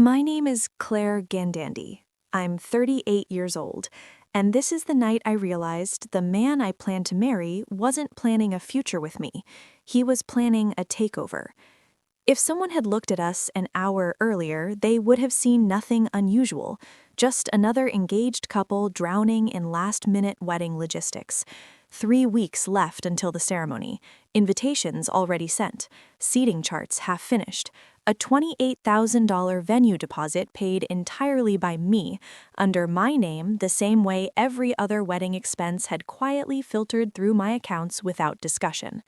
My name is Claire Gandandy. I'm 38 years old, and this is the night I realized the man I planned to marry wasn't planning a future with me. He was planning a takeover. If someone had looked at us an hour earlier, they would have seen nothing unusual, just another engaged couple drowning in last-minute wedding logistics. 3 weeks left until the ceremony, invitations already sent, seating charts half finished, a $28,000 venue deposit paid entirely by me, under my name the same way every other wedding expense had quietly filtered through my accounts without discussion.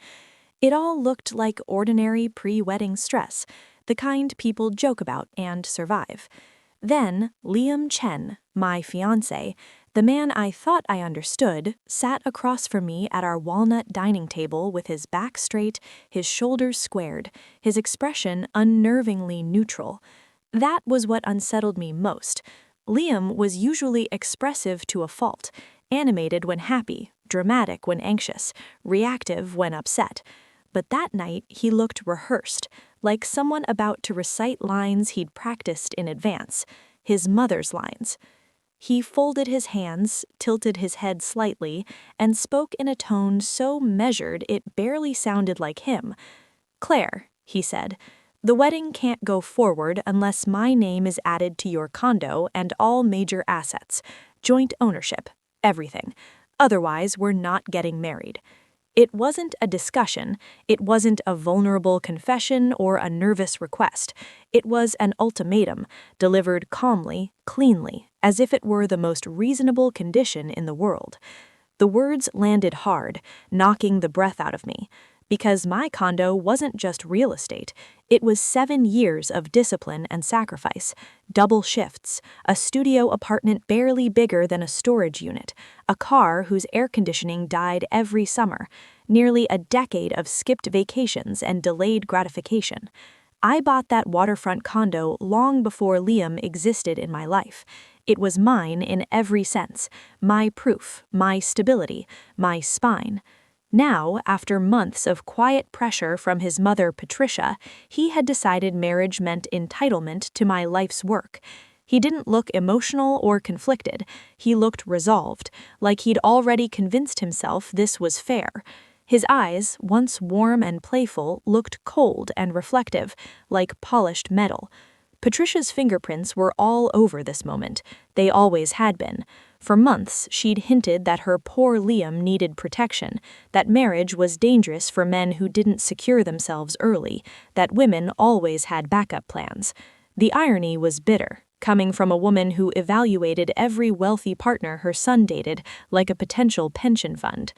It all looked like ordinary pre-wedding stress, the kind people joke about and survive. Then, Liam Chen, my fiancé, the man I thought I understood, sat across from me at our walnut dining table with his back straight, his shoulders squared, his expression unnervingly neutral. That was what unsettled me most. Liam was usually expressive to a fault, animated when happy, dramatic when anxious, reactive when upset. But that night, he looked rehearsed, like someone about to recite lines he'd practiced in advance, his mother's lines. He folded his hands, tilted his head slightly, and spoke in a tone so measured it barely sounded like him. "Claire," he said, "the wedding can't go forward unless my name is added to your condo and all major assets, joint ownership, everything. Otherwise, we're not getting married." It wasn't a discussion, it wasn't a vulnerable confession or a nervous request. It was an ultimatum, delivered calmly, cleanly, as if it were the most reasonable condition in the world. The words landed hard, knocking the breath out of me. Because my condo wasn't just real estate, it was 7 years of discipline and sacrifice, double shifts, a studio apartment barely bigger than a storage unit, a car whose air conditioning died every summer, nearly a decade of skipped vacations and delayed gratification. I bought that waterfront condo long before Liam existed in my life. It was mine in every sense, my proof, my stability, my spine. Now, after months of quiet pressure from his mother, Patricia, he had decided marriage meant entitlement to my life's work. He didn't look emotional or conflicted. He looked resolved, like he'd already convinced himself this was fair. His eyes, once warm and playful, looked cold and reflective, like polished metal. Patricia's fingerprints were all over this moment. They always had been. For months, she'd hinted that her poor Liam needed protection, that marriage was dangerous for men who didn't secure themselves early, that women always had backup plans. The irony was bitter, coming from a woman who evaluated every wealthy partner her son dated like a potential pension fund.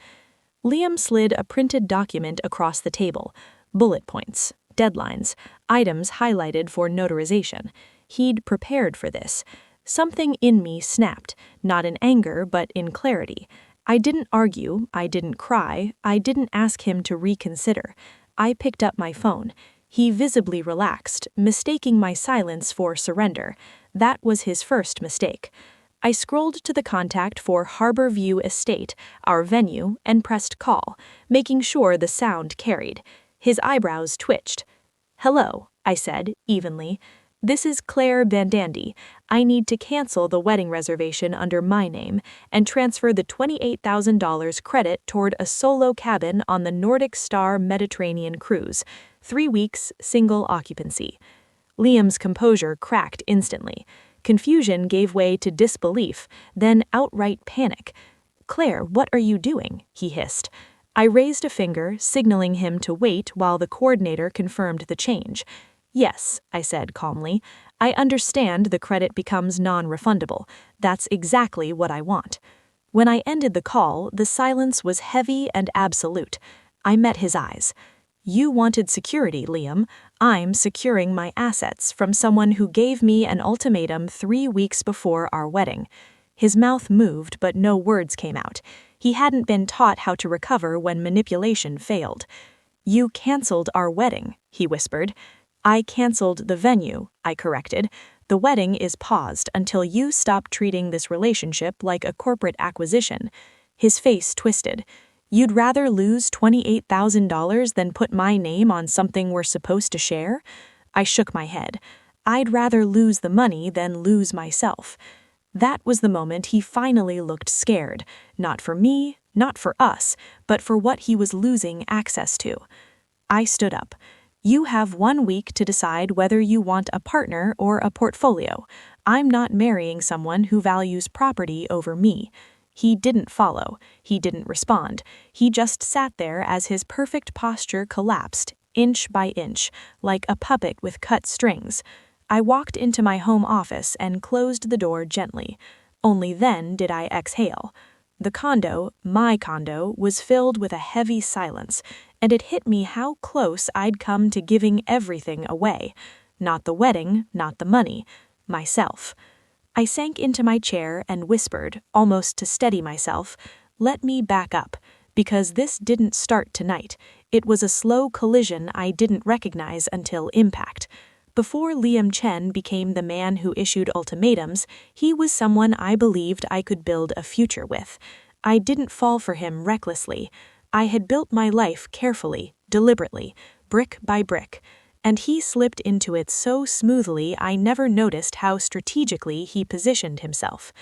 Liam slid a printed document across the table, bullet points, deadlines, items highlighted for notarization. He'd prepared for this. Something in me snapped, not in anger but in clarity. I didn't argue, I didn't cry, I didn't ask him to reconsider. I picked up my phone. He visibly relaxed, mistaking my silence for surrender. That was his first mistake. I scrolled to the contact for Harbor View Estate, our venue, and pressed call, making sure the sound carried. His eyebrows twitched. "Hello," I said, evenly. "This is Claire Gandandy. I need to cancel the wedding reservation under my name and transfer the $28,000 credit toward a solo cabin on the Nordic Star Mediterranean cruise. 3 weeks, single occupancy." Liam's composure cracked instantly. Confusion gave way to disbelief, then outright panic. "Claire, what are you doing?" he hissed. I raised a finger, signaling him to wait while the coordinator confirmed the change. "Yes," I said calmly. "I understand the credit becomes non-refundable. That's exactly what I want." When I ended the call, the silence was heavy and absolute. I met his eyes. "You wanted security, Liam. I'm securing my assets from someone who gave me an ultimatum 3 weeks before our wedding." His mouth moved, but no words came out. He hadn't been taught how to recover when manipulation failed. "You canceled our wedding," he whispered. "I canceled the venue," I corrected. "The wedding is paused until you stop treating this relationship like a corporate acquisition." His face twisted. "You'd rather lose $28,000 than put my name on something we're supposed to share?" I shook my head. I'd rather lose the money than lose myself. That was the moment he finally looked scared, not for me, not for us, but for what he was losing access to. I stood up. You have 1 week to decide whether you want a partner or a portfolio. I'm not marrying someone who values property over me. He didn't follow. He didn't respond. He just sat there as his perfect posture collapsed, inch by inch, like a puppet with cut strings. I walked into my home office and closed the door gently. Only then did I exhale. The condo, my condo, was filled with a heavy silence, and it hit me how close I'd come to giving everything away. Not the wedding, not the money, myself. I sank into my chair and whispered, almost to steady myself, "Let me back up, because this didn't start tonight. It was a slow collision I didn't recognize until impact." Before Liam Chen became the man who issued ultimatums, he was someone I believed I could build a future with. I didn't fall for him recklessly. I had built my life carefully, deliberately, brick by brick, and he slipped into it so smoothly I never noticed how strategically he positioned himself.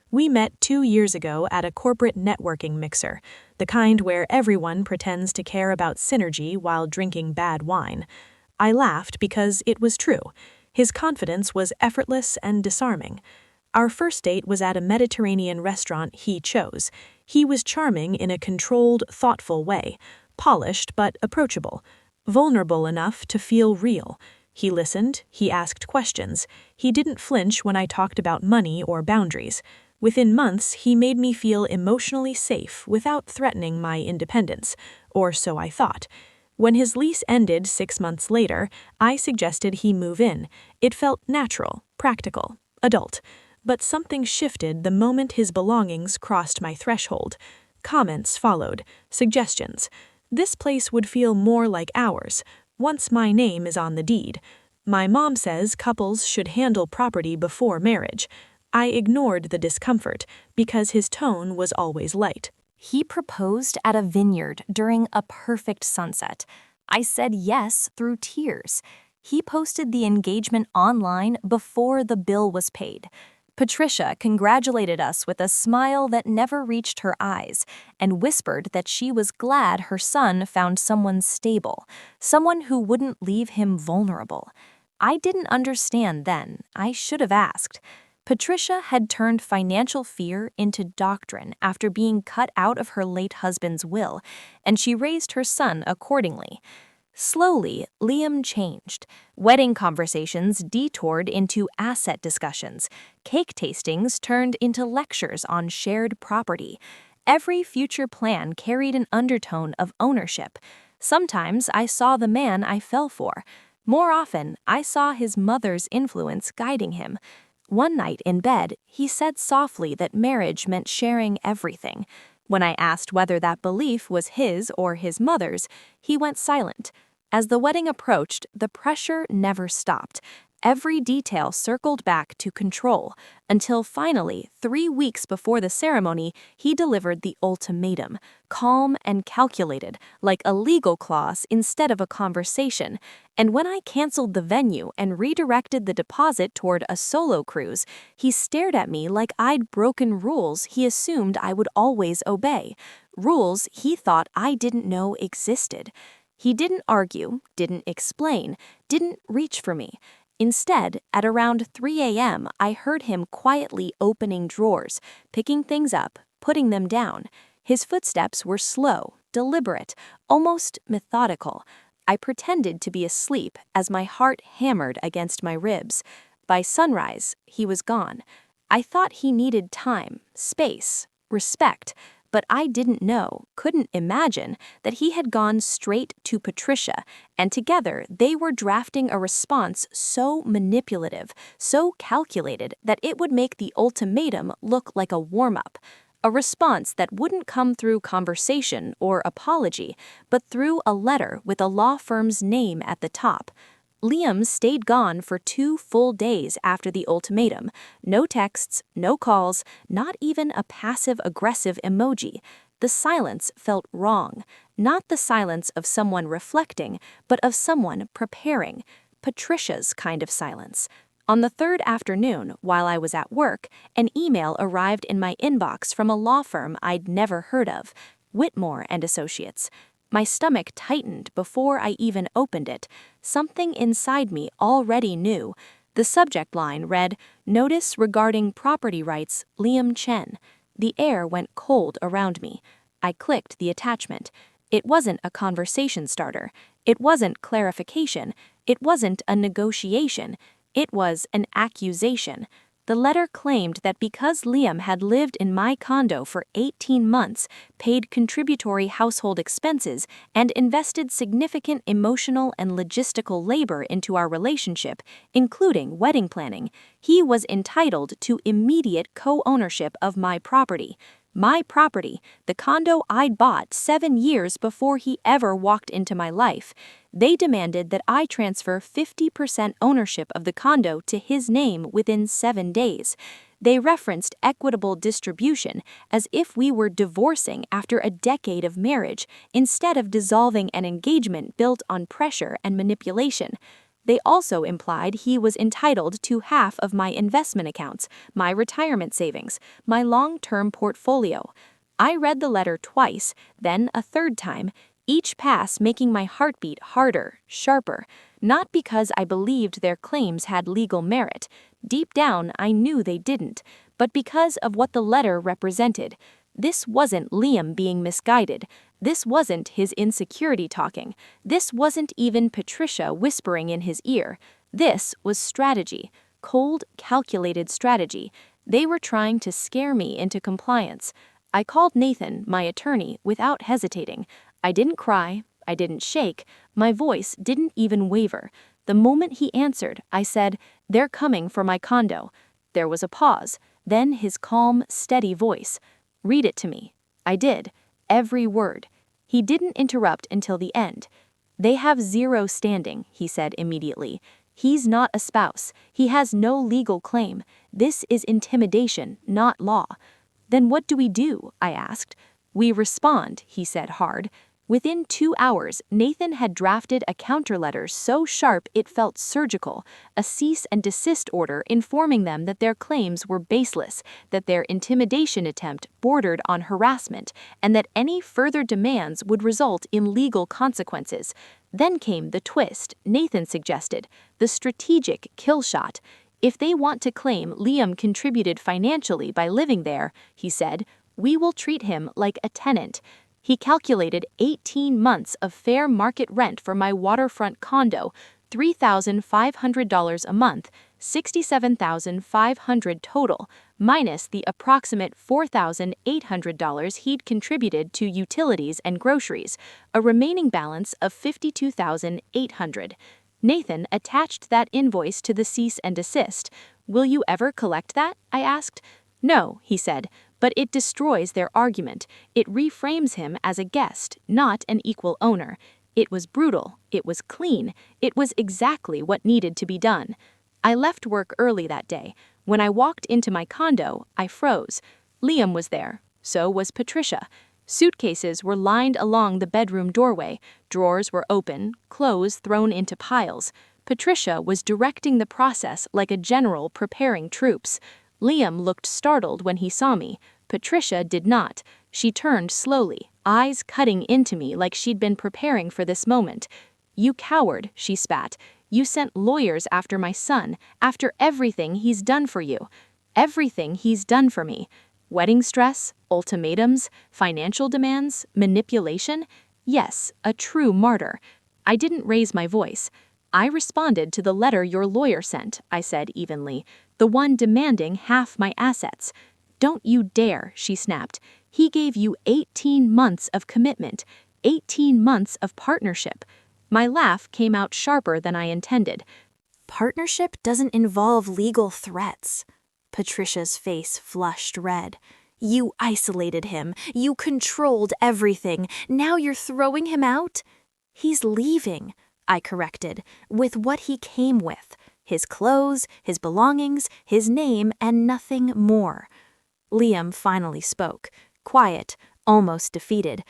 We met 2 years ago at a corporate networking mixer, the kind where everyone pretends to care about synergy while drinking bad wine. I laughed because it was true. His confidence was effortless and disarming. Our first date was at a Mediterranean restaurant he chose. He was charming in a controlled, thoughtful way, polished but approachable, vulnerable enough to feel real. He listened, he asked questions. He didn't flinch when I talked about money or boundaries. Within months, he made me feel emotionally safe without threatening my independence, or so I thought. When his lease ended 6 months later, I suggested he move in. It felt natural, practical, adult. But something shifted the moment his belongings crossed my threshold. Comments followed, suggestions. This place would feel more like ours, once my name is on the deed. My mom says couples should handle property before marriage. I ignored the discomfort because his tone was always light. He proposed at a vineyard during a perfect sunset. I said yes through tears. He posted the engagement online before the bill was paid. Patricia congratulated us with a smile that never reached her eyes and whispered that she was glad her son found someone stable, someone who wouldn't leave him vulnerable. I didn't understand then. I should have asked. Patricia had turned financial fear into doctrine after being cut out of her late husband's will, and she raised her son accordingly. Slowly, Liam changed. Wedding conversations detoured into asset discussions. Cake tastings turned into lectures on shared property. Every future plan carried an undertone of ownership. Sometimes I saw the man I fell for. More often, I saw his mother's influence guiding him. One night in bed, he said softly that marriage meant sharing everything. When I asked whether that belief was his or his mother's, he went silent. As the wedding approached, the pressure never stopped. Every detail circled back to control, until finally, 3 weeks before the ceremony, he delivered the ultimatum, calm and calculated, like a legal clause instead of a conversation. And when I canceled the venue and redirected the deposit toward a solo cruise, he stared at me like I'd broken rules he assumed I would always obey, rules he thought I didn't know existed. He didn't argue, didn't explain, didn't reach for me. Instead, at around 3 a.m., I heard him quietly opening drawers, picking things up, putting them down. His footsteps were slow, deliberate, almost methodical. I pretended to be asleep as my heart hammered against my ribs. By sunrise, he was gone. I thought he needed time, space, respect, but I didn't know, couldn't imagine, that he had gone straight to Patricia, and together they were drafting a response so manipulative, so calculated that it would make the ultimatum look like a warm-up. A response that wouldn't come through conversation or apology, but through a letter with a law firm's name at the top. Liam stayed gone for 2 full days after the ultimatum. No texts, no calls, not even a passive-aggressive emoji. The silence felt wrong. Not the silence of someone reflecting, but of someone preparing. Patricia's kind of silence. On the third afternoon, while I was at work, an email arrived in my inbox from a law firm I'd never heard of, Whitmore and Associates. My stomach tightened before I even opened it. Something inside me already knew. The subject line read, "Notice regarding property rights, Liam Chen." The air went cold around me. I clicked the attachment. It wasn't a conversation starter. It wasn't clarification. It wasn't a negotiation. It was an accusation. The letter claimed that because Liam had lived in my condo for 18 months, paid contributory household expenses, and invested significant emotional and logistical labor into our relationship, including wedding planning, he was entitled to immediate co-ownership of my property. My property, the condo I'd bought 7 years before he ever walked into my life. They demanded that I transfer 50% ownership of the condo to his name within 7 days. They referenced equitable distribution as if we were divorcing after a decade of marriage instead of dissolving an engagement built on pressure and manipulation. They also implied he was entitled to half of my investment accounts, my retirement savings, my long-term portfolio. I read the letter twice, then a third time, each pass making my heartbeat harder, sharper, not because I believed their claims had legal merit. Deep down, I knew they didn't, but because of what the letter represented. This wasn't Liam being misguided. This wasn't his insecurity talking. This wasn't even Patricia whispering in his ear. This was strategy, cold, calculated strategy. They were trying to scare me into compliance. I called Nathan, my attorney, without hesitating. I didn't cry. I didn't shake. My voice didn't even waver. The moment he answered, I said, "They're coming for my condo." There was a pause. Then his calm, steady voice. "Read it to me." I did. Every word. He didn't interrupt until the end. "They have zero standing," he said immediately. "He's not a spouse. He has no legal claim. This is intimidation, not law." "Then what do we do?" I asked. "We respond," he said hard. Within 2 hours, Nathan had drafted a counterletter so sharp it felt surgical, a cease and desist order informing them that their claims were baseless, that their intimidation attempt bordered on harassment, and that any further demands would result in legal consequences. Then came the twist, Nathan suggested, the strategic kill shot. "If they want to claim Liam contributed financially by living there," he said, "we will treat him like a tenant." He calculated 18 months of fair market rent for my waterfront condo, $3,500 a month, $67,500 total, minus the approximate $4,800 he'd contributed to utilities and groceries, a remaining balance of $52,800. Nathan attached that invoice to the cease and desist. "Will you ever collect that?" I asked. "No," he said, "but it destroys their argument. It reframes him as a guest, not an equal owner." It was brutal. It was clean. It was exactly what needed to be done. I left work early that day. When I walked into my condo, I froze. Liam was there. So was Patricia. Suitcases were lined along the bedroom doorway. Drawers were open, clothes thrown into piles. Patricia was directing the process like a general preparing troops. Liam looked startled when he saw me. Patricia did not. She turned slowly, eyes cutting into me like she'd been preparing for this moment. "You coward," she spat. "You sent lawyers after my son, after everything he's done for you." Everything he's done for me. Wedding stress, ultimatums, financial demands, manipulation. Yes, a true martyr. I didn't raise my voice. "I responded to the letter your lawyer sent," I said evenly, "the one demanding half my assets." "Don't you dare," she snapped. "He gave you 18 months of commitment, 18 months of partnership." My laugh came out sharper than I intended. Partnership doesn't involve legal threats. Patricia's face flushed red. "You isolated him. You controlled everything. Now you're throwing him out?" "He's leaving," I corrected, "with what he came with. His clothes, his belongings, his name, and nothing more." Liam finally spoke, quiet, almost defeated.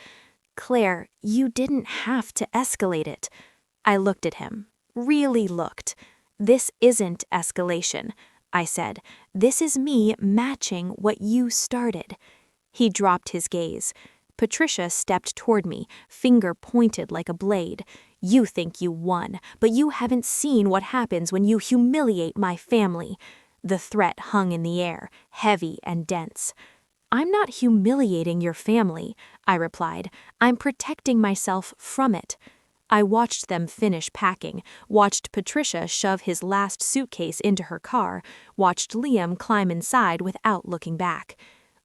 "Claire, you didn't have to escalate it." I looked at him, really looked. "This isn't escalation," I said. "This is me matching what you started." He dropped his gaze. Patricia stepped toward me, finger pointed like a blade. "You think you won, but you haven't seen what happens when you humiliate my family." The threat hung in the air, heavy and dense. "I'm not humiliating your family," I replied. "I'm protecting myself from it." I watched them finish packing, watched Patricia shove his last suitcase into her car, watched Liam climb inside without looking back.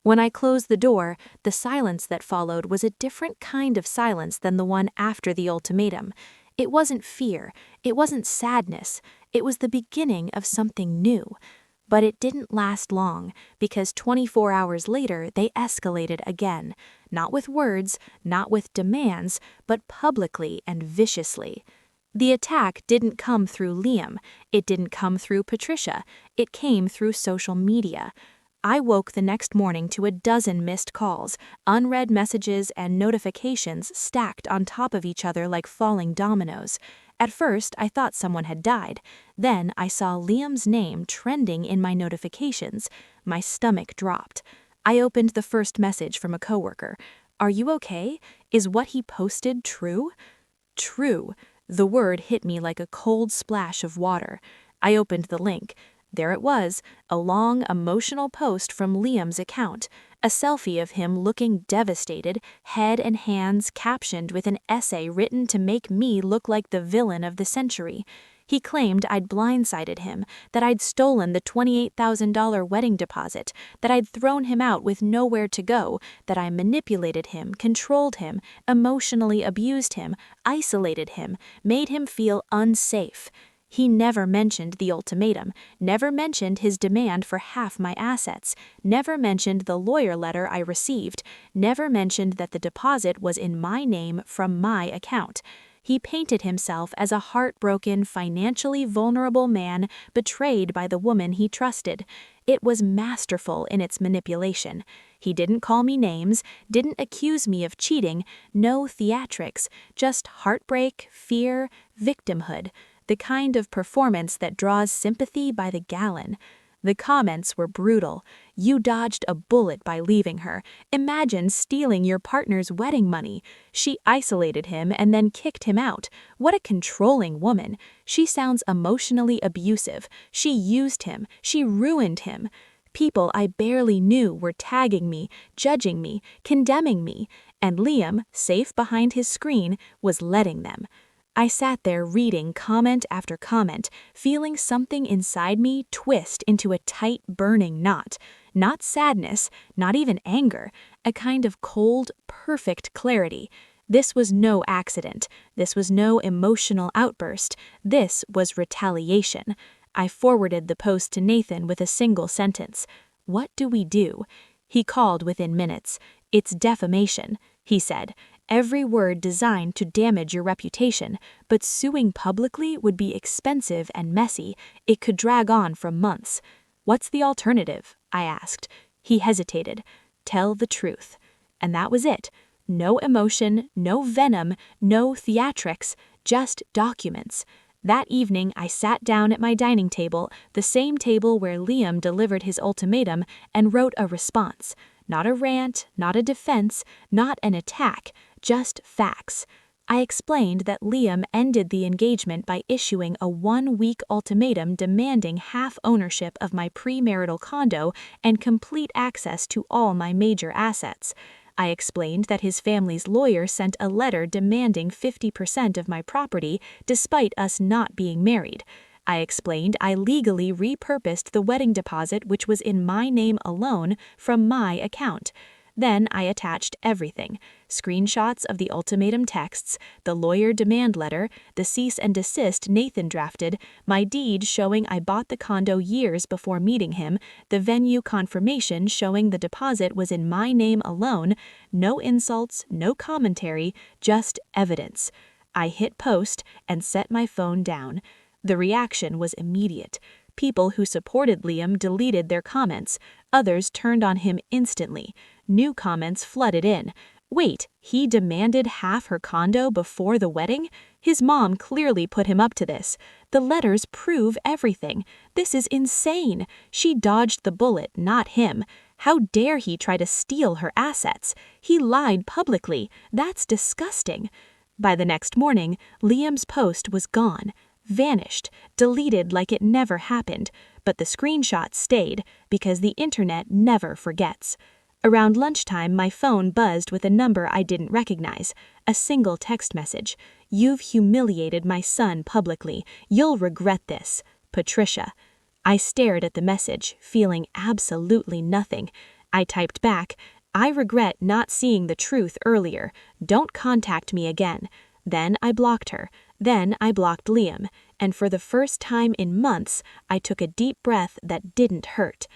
When I closed the door, the silence that followed was a different kind of silence than the one after the ultimatum. It wasn't fear, it wasn't sadness, it was the beginning of something new. But it didn't last long, because 24 hours later they escalated again, not with words, not with demands, but publicly and viciously. The attack didn't come through Liam, it didn't come through Patricia, it came through social media. I woke the next morning to a dozen missed calls, unread messages, and notifications stacked on top of each other like falling dominoes. At first, I thought someone had died. Then I saw Liam's name trending in my notifications. My stomach dropped. I opened the first message from a coworker. "Are you okay? Is what he posted true?" True. The word hit me like a cold splash of water. I opened the link. There it was, a long, emotional post from Liam's account, a selfie of him looking devastated, head and hands captioned with an essay written to make me look like the villain of the century. He claimed I'd blindsided him, that I'd stolen the $28,000 wedding deposit, that I'd thrown him out with nowhere to go, that I manipulated him, controlled him, emotionally abused him, isolated him, made him feel unsafe. He never mentioned the ultimatum, never mentioned his demand for half my assets, never mentioned the lawyer letter I received, never mentioned that the deposit was in my name from my account. He painted himself as a heartbroken, financially vulnerable man betrayed by the woman he trusted. It was masterful in its manipulation. He didn't call me names, didn't accuse me of cheating, no theatrics, just heartbreak, fear, victimhood. The kind of performance that draws sympathy by the gallon. The comments were brutal. "You dodged a bullet by leaving her. Imagine stealing your partner's wedding money. She isolated him and then kicked him out. What a controlling woman. She sounds emotionally abusive. She used him. She ruined him." People I barely knew were tagging me, judging me, condemning me, and Liam, safe behind his screen, was letting them. I sat there reading comment after comment, feeling something inside me twist into a tight, burning knot. Not sadness, not even anger, a kind of cold, perfect clarity. This was no accident. This was no emotional outburst. This was retaliation. I forwarded the post to Nathan with a single sentence. "What do we do?" He called within minutes. "It's defamation," he said. "Every word designed to damage your reputation, but suing publicly would be expensive and messy. It could drag on for months." "What's the alternative?" I asked. He hesitated. "Tell the truth." And that was it. No emotion, no venom, no theatrics, just documents. That evening, I sat down at my dining table, the same table where Liam delivered his ultimatum, and wrote a response. Not a rant, not a defense, not an attack. Just facts. I explained that Liam ended the engagement by issuing a 1-week ultimatum demanding half ownership of my premarital condo and complete access to all my major assets. I explained that his family's lawyer sent a letter demanding 50% of my property despite us not being married. I explained I legally repurposed the wedding deposit, which was in my name alone, from my account. Then I attached everything: screenshots of the ultimatum texts, the lawyer demand letter, the cease and desist Nathan drafted, my deed showing I bought the condo years before meeting him, the venue confirmation showing the deposit was in my name alone, no insults, no commentary, just evidence. I hit post and set my phone down. The reaction was immediate. People who supported Liam deleted their comments. Others turned on him instantly. New comments flooded in. Wait, he demanded half her condo before the wedding? His mom clearly put him up to this. The letters prove everything. This is insane. She dodged the bullet, not him. How dare he try to steal her assets? He lied publicly. That's disgusting. By the next morning, Liam's post was gone, vanished, deleted like it never happened, but the screenshot stayed because the internet never forgets. Around lunchtime, my phone buzzed with a number I didn't recognize. A single text message. "You've humiliated my son publicly. You'll regret this. Patricia." I stared at the message, feeling absolutely nothing. I typed back, "I regret not seeing the truth earlier. Don't contact me again." Then I blocked her. Then I blocked Liam. And for the first time in months, I took a deep breath that didn't hurt.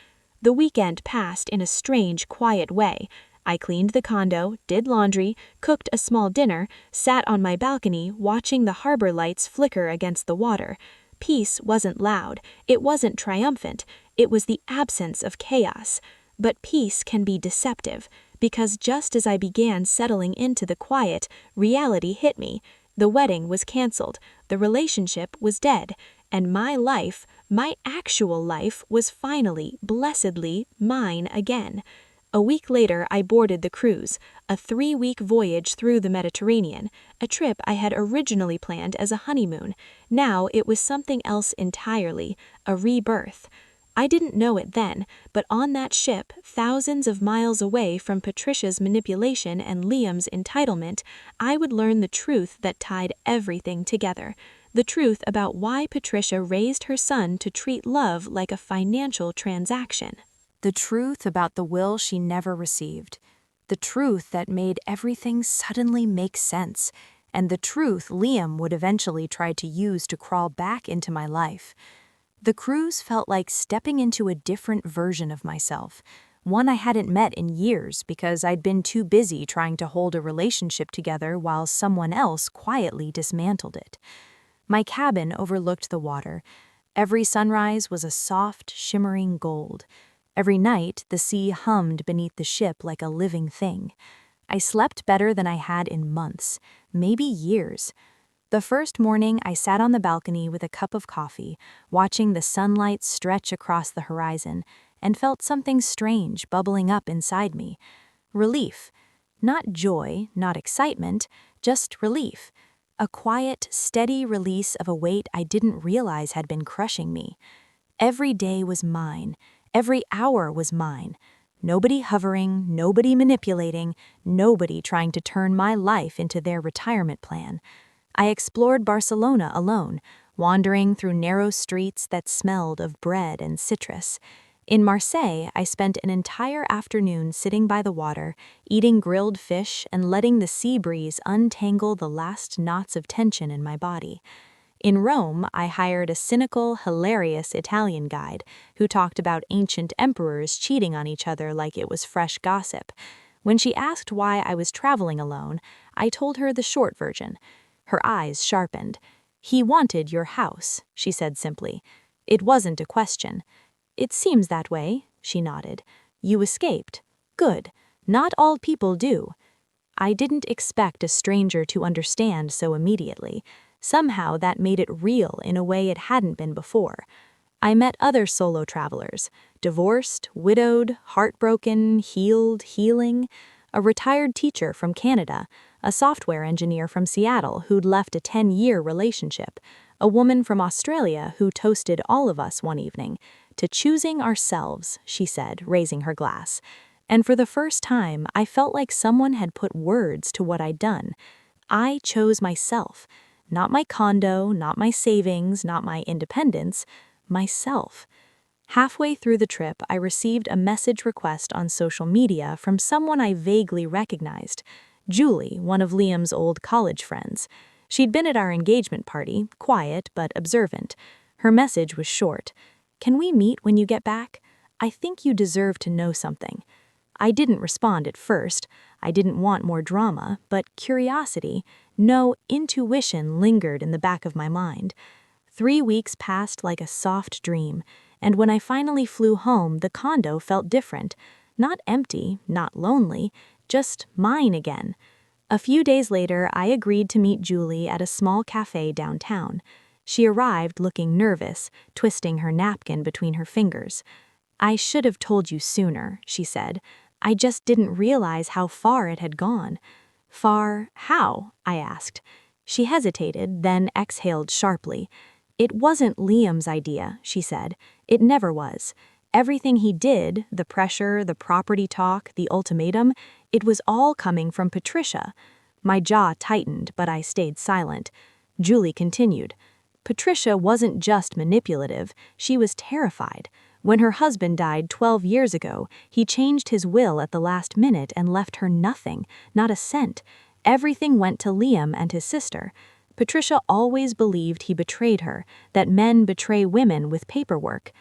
The weekend passed in a strange, quiet way. I cleaned the condo, did laundry, cooked a small dinner, sat on my balcony watching the harbor lights flicker against the water. Peace wasn't loud. It wasn't triumphant. It was the absence of chaos. But peace can be deceptive, because just as I began settling into the quiet, reality hit me. The wedding was canceled, the relationship was dead, and my life, my actual life, was finally, blessedly, mine again. A week later, I boarded the cruise, a 3-week voyage through the Mediterranean, a trip I had originally planned as a honeymoon. Now it was something else entirely, a rebirth. I didn't know it then, but on that ship, thousands of miles away from Patricia's manipulation and Liam's entitlement, I would learn the truth that tied everything together. The truth about why Patricia raised her son to treat love like a financial transaction. The truth about the will she never received. The truth that made everything suddenly make sense. And the truth Liam would eventually try to use to crawl back into my life. The cruise felt like stepping into a different version of myself, one I hadn't met in years because I'd been too busy trying to hold a relationship together while someone else quietly dismantled it. My cabin overlooked the water. Every sunrise was a soft, shimmering gold. Every night, the sea hummed beneath the ship like a living thing. I slept better than I had in months, maybe years. The first morning, I sat on the balcony with a cup of coffee, watching the sunlight stretch across the horizon, and felt something strange bubbling up inside me. Relief. Not joy, not excitement, just relief. A quiet, steady release of a weight I didn't realize had been crushing me. Every day was mine. Every hour was mine. Nobody hovering, nobody manipulating, nobody trying to turn my life into their retirement plan. I explored Barcelona alone, wandering through narrow streets that smelled of bread and citrus. In Marseille, I spent an entire afternoon sitting by the water, eating grilled fish and letting the sea breeze untangle the last knots of tension in my body. In Rome, I hired a cynical, hilarious Italian guide who talked about ancient emperors cheating on each other like it was fresh gossip. When she asked why I was traveling alone, I told her the short version. Her eyes sharpened. "He wanted your house," she said simply. It wasn't a question. "It seems that way," she nodded. "You escaped. Good. Not all people do." I didn't expect a stranger to understand so immediately. Somehow that made it real in a way it hadn't been before. I met other solo travelers, divorced, widowed, heartbroken, healed, healing. A retired teacher from Canada, a software engineer from Seattle who'd left a 10-year relationship, a woman from Australia who toasted all of us one evening. "To choosing ourselves," she said, raising her glass. And for the first time, I felt like someone had put words to what I'd done. I chose myself. Not my condo, not my savings, not my independence, myself. Halfway through the trip, I received a message request on social media from someone I vaguely recognized. Julie, one of Liam's old college friends. She'd been at our engagement party, quiet but observant. Her message was short. "Can we meet when you get back? I think you deserve to know something." I didn't respond at first. I didn't want more drama, but curiosity, no, intuition lingered in the back of my mind. 3 weeks passed like a soft dream, and when I finally flew home, the condo felt different. Not empty, not lonely, just mine again. A few days later, I agreed to meet Julie at a small cafe downtown. She arrived looking nervous, twisting her napkin between her fingers. "I should have told you sooner," she said. "I just didn't realize how far it had gone." "Far how?" I asked. She hesitated, then exhaled sharply. "It wasn't Liam's idea," she said. "It never was. Everything he did, the pressure, the property talk, the ultimatum, it was all coming from Patricia." My jaw tightened, but I stayed silent. Julie continued. "Patricia wasn't just manipulative, she was terrified. When her husband died 12 years ago, he changed his will at the last minute and left her nothing, not a cent. Everything went to Liam and his sister. Patricia always believed he betrayed her, that men betray women with paperwork."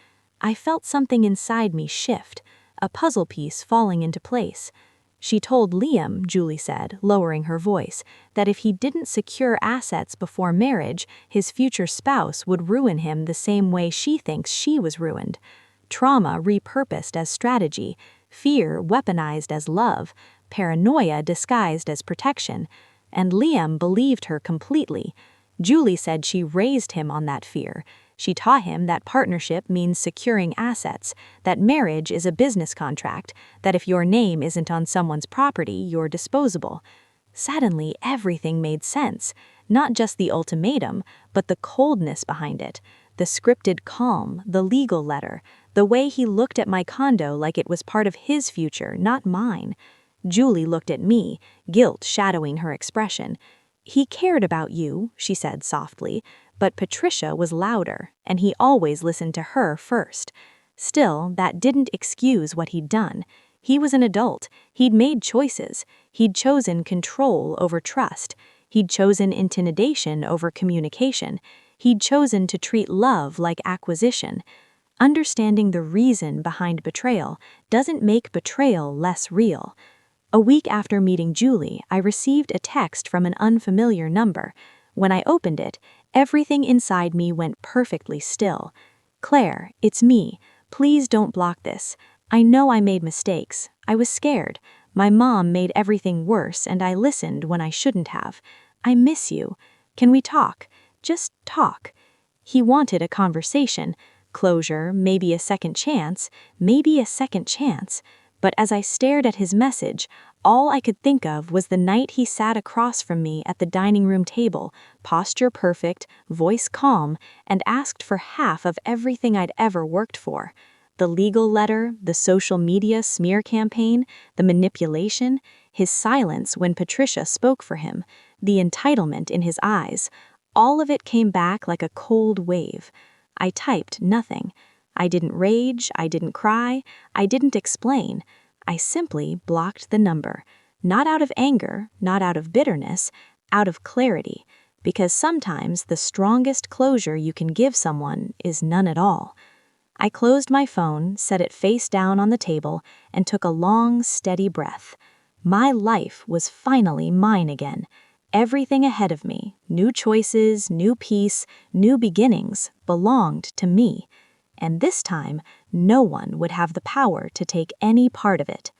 I felt something inside me shift, a puzzle piece falling into place. "She told Liam," Julie said, lowering her voice, "that if he didn't secure assets before marriage, his future spouse would ruin him the same way she thinks she was ruined. Trauma repurposed as strategy, fear weaponized as love, paranoia disguised as protection. And Liam believed her completely. Julie said she raised him on that fear. She taught him that partnership means securing assets, that marriage is a business contract, that if your name isn't on someone's property, you're disposable." Suddenly, everything made sense. Not just the ultimatum, but the coldness behind it. The scripted calm, the legal letter, the way he looked at my condo like it was part of his future, not mine. Julie looked at me, guilt shadowing her expression. "He cared about you," she said softly, "but Patricia was louder, and he always listened to her first." Still, that didn't excuse what he'd done. He was an adult. He'd made choices. He'd chosen control over trust. He'd chosen intimidation over communication. He'd chosen to treat love like acquisition. Understanding the reason behind betrayal doesn't make betrayal less real. A week after meeting Julie, I received a text from an unfamiliar number. When I opened it, everything inside me went perfectly still. "Claire, it's me. Please don't block this. I know I made mistakes. I was scared. My mom made everything worse and I listened when I shouldn't have. I miss you. Can we talk? Just talk." He wanted a conversation, closure, maybe a second chance, But as I stared at his message, all I could think of was the night he sat across from me at the dining room table, posture perfect, voice calm, and asked for half of everything I'd ever worked for. The legal letter, the social media smear campaign, the manipulation, his silence when Patricia spoke for him, the entitlement in his eyes, all of it came back like a cold wave. I typed nothing. I didn't rage, I didn't cry, I didn't explain. I simply blocked the number. Not out of anger, not out of bitterness, out of clarity. Because sometimes the strongest closure you can give someone is none at all. I closed my phone, set it face down on the table, and took a long, steady breath. My life was finally mine again. Everything ahead of me, new choices, new peace, new beginnings, belonged to me. And this time, no one would have the power to take any part of it.